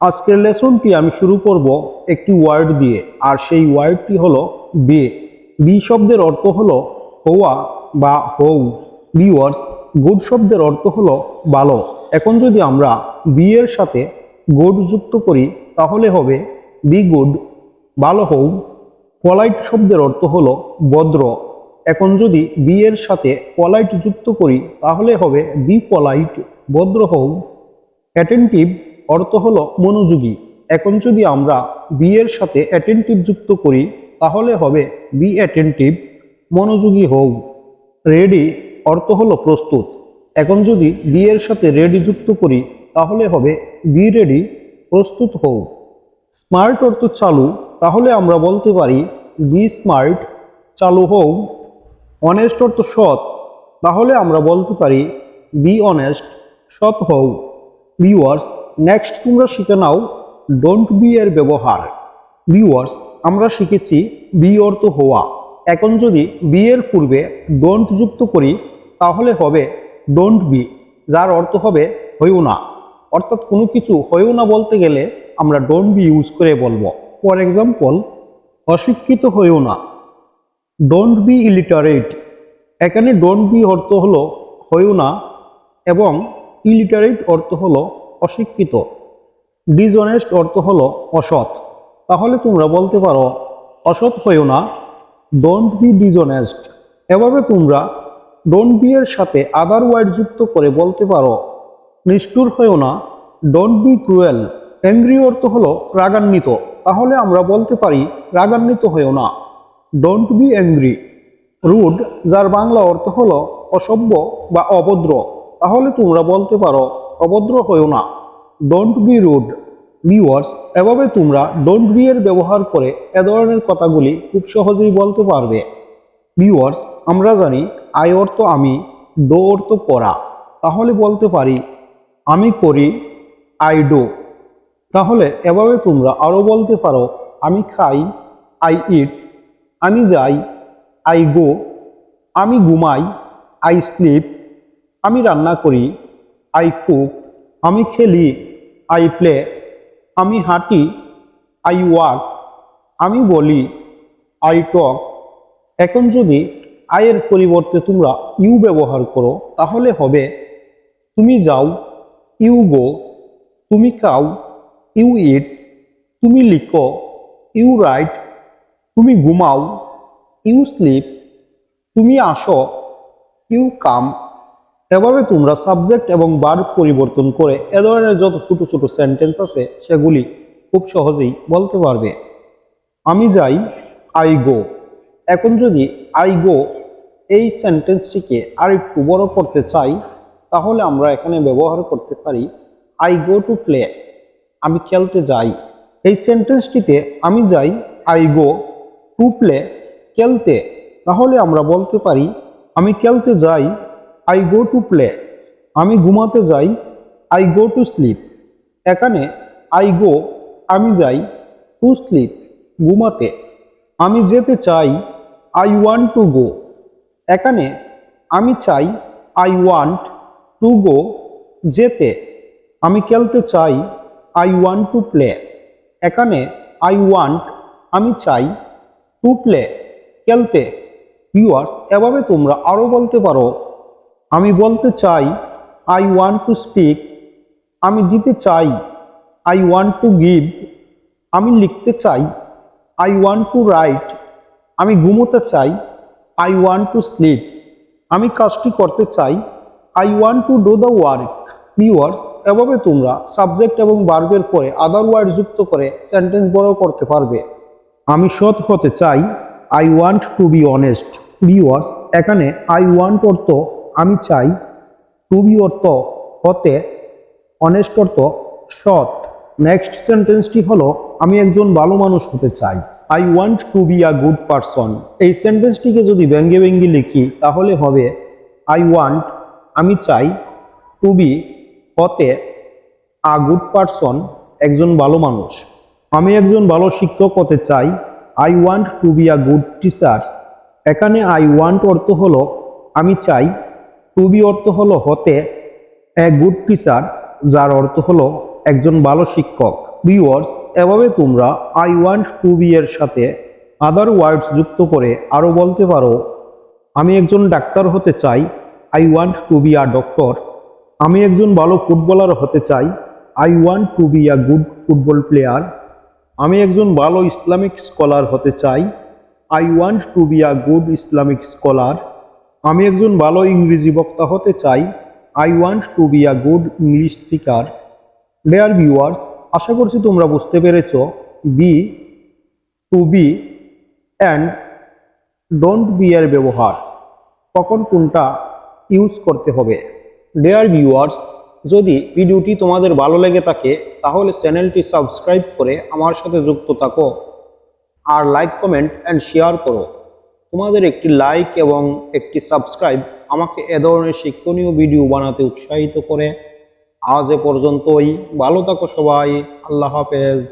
আজকের লেসনটি আমি শুরু করব একটি ওয়ার্ড দিয়ে, আর সেই ওয়ার্ডটি হলো বে। বি শব্দের অর্থ হলো হওয়া বা হও। ভিউয়ার্স, গুড শব্দের অর্থ হলো ভালো। এখন যদি আমরা বি এর সাথে গুড যুক্ত করি তাহলে হবে বি গুড, ভালো হও। পলাইট শব্দের অর্থ হলো ভদ্র। এখন যদি বি এর সাথে পলাইট যুক্ত করি তাহলে হবে বি পলাইট, ভদ্র হও। অ্যাটেন্টিভ অর্থ হলো মনোযোগী। এখন যদি আমরা বি এর সাথে অ্যাটেন্টিভ যুক্ত করি তাহলে হবে বি অ্যাটেন্টিভ, মনোযোগী হও। রেডি অর্থ হলো প্রস্তুত। এখন যদি বি এর সাথে রেডি যুক্ত করি তাহলে হবে বি রেডি, প্রস্তুত হও। স্মার্ট অর্থ চালু, তাহলে আমরা বলতে পারি বি স্মার্ট, চালু হও। অনেস্ট অর্থ সৎ, তাহলে আমরা বলতে পারি বি অনেস্ট, সৎ হও। ভিউয়ার্স, নেক্সট তোমরা শিখে নাও ডোন্ট বি এর ব্যবহার। ভিউয়ার্স, আমরা শিখেছি বি অর্থ হওয়া। এখন যদি বি এর পূর্বে ডোন্ট যুক্ত করি তাহলে হবে ডোন্ট বি, যার অর্থ হবে হইও না। অর্থাৎ কোনো কিছু হইও না বলতে গেলে আমরা ডোন্ট বি ইউজ করে বলবো। ফর এক্সাম্পল, অশিক্ষিত হইও না, ডোন্ট বি ইলিটারেট। এখানে ডোন্ট বি অর্থ হলো হইও না এবং ইলিটারেট অর্থ হলো অশিক্ষিত। ডিসঅনেস্ট অর্থ হলো অসৎ, তাহলে তোমরা বলতে পারো অসৎ হইও না, ডোন্ট বি ডিসঅনেস্ট। এভাবে তোমরা ডোন্ট বি এর সাথে আদার ওয়ার্ড যুক্ত করে বলতে পারো নিষ্ঠুর হইও না, ডোন্ট বি ক্রুয়েল। অ্যাংরি অর্থ হলো রাগান্বিত, তাহলে আমরা বলতে পারি রাগান্বিত হইও না, ডোন্ট বি অ্যাংরি। রুড, যার বাংলা অর্থ হলো অসভ্য বা অভদ্র, তাহলে তোমরা বলতে পারো অভদ্র হইও না, ডোন্ট বি রুড। ভিউয়ার্স, এভাবে তোমরা ডোন্ট বি এর ব্যবহার করে এ ধরনের কথাগুলি খুব সহজেই বলতে পারবে। ভিউয়ার্স, আমরা জানি আই অর্থ আমি, ডো অর্থ করা, তাহলে বলতে পারি আমি করি, আই ডো। তাহলে এভাবে তোমরা আরো বলতে পারো আমি খাই, আই ইট, আমি যাই, আই গো, আমি ঘুমাই, আই স্লিপ, আমি রান্না করি, আই কুক, আমি খেলি, আই প্লে, আমি হাঁটি, আই ওয়াক, আমি বলি, আই টক। এখন যদি আয়ের পরিবর্তে তোমরা ইউ ব্যবহার করো তাহলে হবে তুমি যাও, ইউ গো, তুমি খাও, ইউ ইট, তুমি লিখো, ইউ রাইট, তুমি ঘুমাও, ইউ স্লিপ, তুমি আসো, ইউ কাম। এভাবে তোমরা সাবজেক্ট এবং ভার্ব পরিবর্তন করে এ ধরনের যত ছোট ছোট সেন্টেন্স আছে সেগুলি খুব সহজেই বলতে পারবে। আমি যাই, আই গো। এখন যদি আই গো এই সেন্টেন্সটিকে আর একটু বড় করতে চাই তাহলে আমরা এখানে ব্যবহার করতে পারি আই গো টু প্লে, আমি খেলতে যাই। এই সেন্টেন্সটিতে আমি যাই, আই গো টু প্লে, খেলতে, তাহলে আমরা বলতে পারি আমি খেলতে যাই, আই গো টু প্লে। আমি ঘুমাতে যাই, আই গো টু স্লিপ। এখানে আই গো, আমি যাই, টু স্লিপ, ঘুমাতে। আমি যেতে চাই, আই ওয়ান্ট টু গো। এখানে আমি চাই, আই ওয়ান্ট টু গো, যেতে। আমি খেলতে চাই, আই ওয়ান্ট টু প্লে। এখানে আই ওয়ান্ট, আমি চাই, টু প্লে, খেলতে। ভিউয়ার্স, এভাবে তোমরা আরো বলতে পারো আমি বলতে চাই, আই ওয়ান্ট টু স্পিক। আমি দিতে চাই, আই ওয়ান্ট টু গিভ। আমি লিখতে চাই, আই ওয়ান্ট টু রাইট। আমি ঘুমোতে চাই, আই ওয়ান্ট টু স্লিপ। আমি কাজটি করতে চাই, I want to do the work. Viewers, এভাবে তোমরা সাবজেক্ট এবং ভার্বের পরে আদার ওয়ার্ড যুক্ত করে সেন্টেন্স বড় করতে পারবে। আমি সৎ হতে চাই, I want to be honest. Viewers, এখানে আই ওয়ান্ট অর্থ আমি চাই, টু বি অর্থ হতে, অনেস্ট অর্থ সৎ। নেক্সট সেন্টেন্সটি হলো আমি একজন ভালো মানুষ হতে চাই, I want to be a good person. এই সেন্টেন্সটিকে যদি ব্যঙ্গে ব্যঙ্গে লিখি তাহলে হবে আই ওয়ান্ট, আমি চাই, টু বি হতে, আ গুড পারসন, একজন ভালো মানুষ। আমি একজন ভালো শিক্ষক হতে চাই, I want to be a good teacher. এখানে আই ওয়ান্ট অর্থ হলো আমি চাই, টু বি অর্থ হলো হতে, এ গুড টিচার, যার অর্থ হলো একজন ভালো শিক্ষক। ভিউয়ার্স, এভাবে তোমরা আই ওয়ান্ট টু বি এর সাথে আদার ওয়ার্ডস যুক্ত করে আরো বলতে পারো, আমি একজন ডাক্তার হতে চাই, I want to be a doctor. আমি একজন ভালো ফুটবলার হতে চাই, I want to be a good football player. আমি একজন ভালো ইসলামিক স্কলার হতে চাই, I want to be a good Islamic scholar. আমি একজন ভালো ইংরেজি বক্তা হতে চাই, I want to be a good English speaker. Dear viewers, আশা করছি তোমরা বুঝতে পেরেছ be, to be and don't be এর ব্যবহার, কখন কোনটা ইউজ করতে হবে। ডিয়ার ভিউয়ার্স, যদি ভিডিওটি তোমাদের ভালো লেগে থাকে তাহলে চ্যানেলটি সাবস্ক্রাইব করে আমার সাথে যুক্ত থাকো আর লাইক, কমেন্ট অ্যান্ড শেয়ার করো। তোমাদের একটি লাইক এবং একটি সাবস্ক্রাইব আমাকে এ ধরনের শিক্ষণীয় ভিডিও বানাতে উৎসাহিত করে। আজ এ পর্যন্তই, ভালো থাকো সবাই, আল্লাহ হাফেজ।